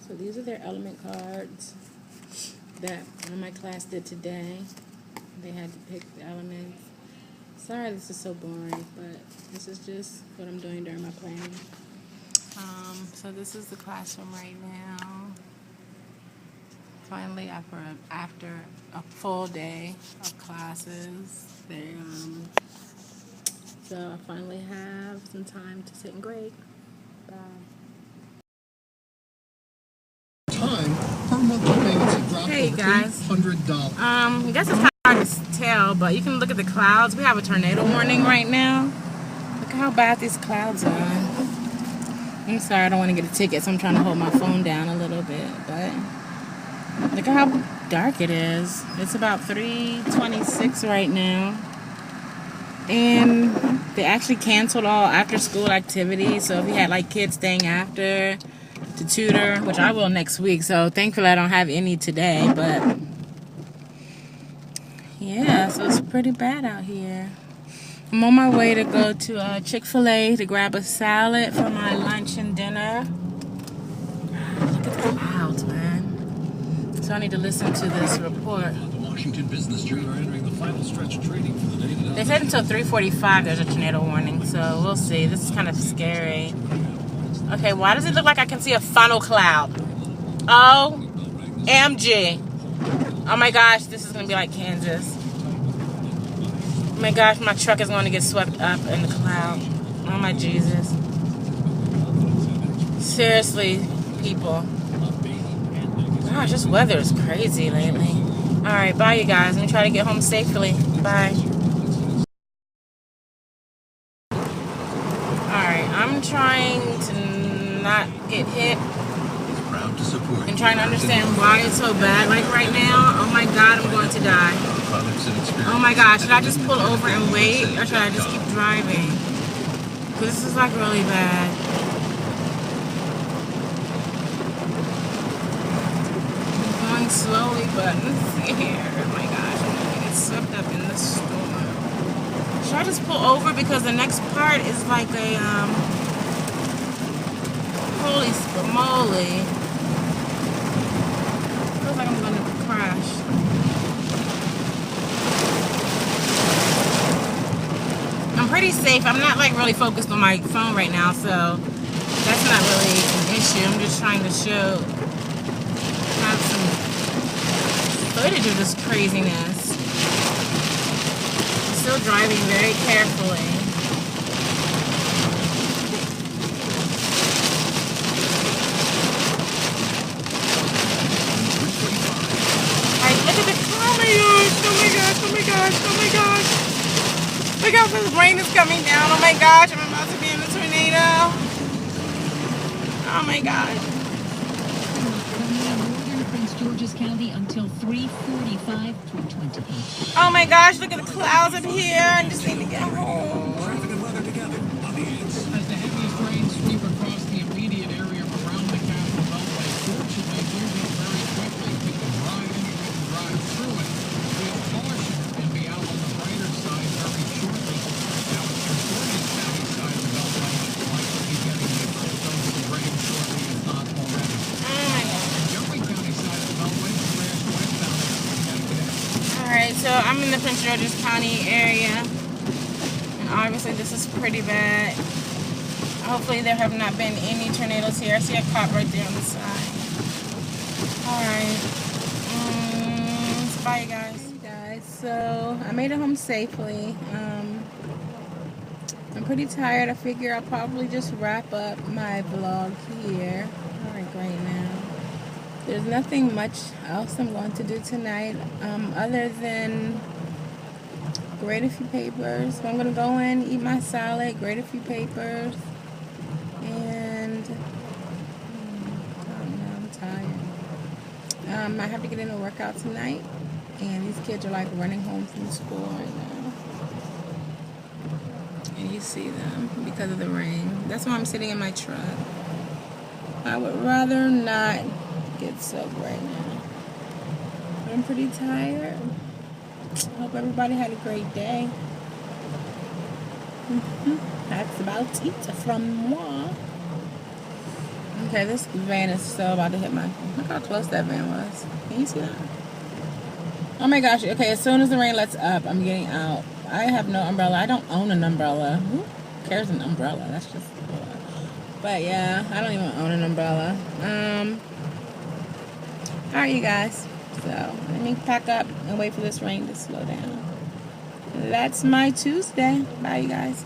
So these are their element cards that one of my class did today. They had to pick the elements. Sorry this is so boring, but this is just what I'm doing during my planning. So this is the classroom right now. Finally, after a full day of classes, so I finally have some time to sit and grade. Bye. Hey guys. $800. I guess it's kind of hard to tell, but you can look at the clouds. We have a tornado warning right now. Look how bad these clouds are. I'm sorry, I don't want to get a ticket, so I'm trying to hold my phone down a little bit, but look at how dark it is. It's about 3:26 right now. And they actually canceled all after-school activities, so if you had like kids staying after to tutor, which I will next week, so thankfully I don't have any today, but yeah, so it's pretty bad out here. I'm on my way to go to Chick-fil-A to grab a salad for my lunch and dinner. Look at the clouds, man. So I need to listen to this report. The Washington Business Journal are entering the final stretch of trading for the day today. They said until 3:45 there's a tornado warning, so we'll see. This is kind of scary. Okay, why does it look like I can see a funnel cloud? OMG. Oh my gosh, this is going to be like Kansas. Oh my gosh, my truck is going to get swept up in the cloud. Oh my Jesus. Seriously, people. Gosh, this weather is crazy lately. Alright, bye you guys. Let me try to get home safely. Bye. Alright, I'm trying to not get hit. And trying to understand why it's so bad like right now. Oh my god, I'm going to die. Oh my god, should I just pull over and wait, or should I just keep driving? Because this is like really bad. I'm going slowly, but let's see here. Oh my gosh, I'm going to get swept up in the storm. Should I just pull over, because the next part is like a holy moly. Feels like I'm gonna crash. I'm pretty safe. I'm not like really focused on my phone right now, so that's not really an issue. I'm just trying to have some footage of this craziness. I'm still driving very carefully. Oh my gosh. Look how the rain is coming down. Oh my gosh, I'm about to be in a tornado. Oh my gosh. Northern Prince George's County until 3:45 through 28. Oh my gosh, look at the clouds up here. I just need to get home. Traffic and weather together on the 8s. As the heaviest rains sweep across the immediate area around the Capitol Beltway, fortunately moving very quickly. We can drive in, we can drive through it. With caution and be out on the brighter side very shortly. Now it's the Oregon County side of the Beltway. Likely to be getting the first dose of rain shortly, if not already. And Jeffrey County side of the Beltway, crash westbound Connecticut. Alright, so I'm in the Prince George's County area. And obviously this is pretty bad. Hopefully there have not been any tornadoes here. I see a cop right there on the side. Alright. So bye you guys. Hey guys, so I made it home safely. I'm pretty tired. I figure I'll probably just wrap up my vlog here. Alright, great now. There's nothing much else I'm going to do tonight, other than grade a few papers. So I'm going to go in, eat my salad, grade a few papers, and I don't know, I'm tired. I have to get in a workout tonight, and these kids are like running home from school right now. And you see them because of the rain. That's why I'm sitting in my truck. I would rather not get soaked right now. But I'm pretty tired. I hope everybody had a great day. That's about it from moi. Okay, this van is so about to hit my... Look how close that van was. Can you see that? Oh my gosh. Okay, as soon as the rain lets up, I'm getting out. I have no umbrella. I don't own an umbrella. Who cares an umbrella? That's just... But yeah, I don't even own an umbrella. Alright, you guys. So, let me pack up and wait for this rain to slow down. That's my Tuesday. Bye, you guys.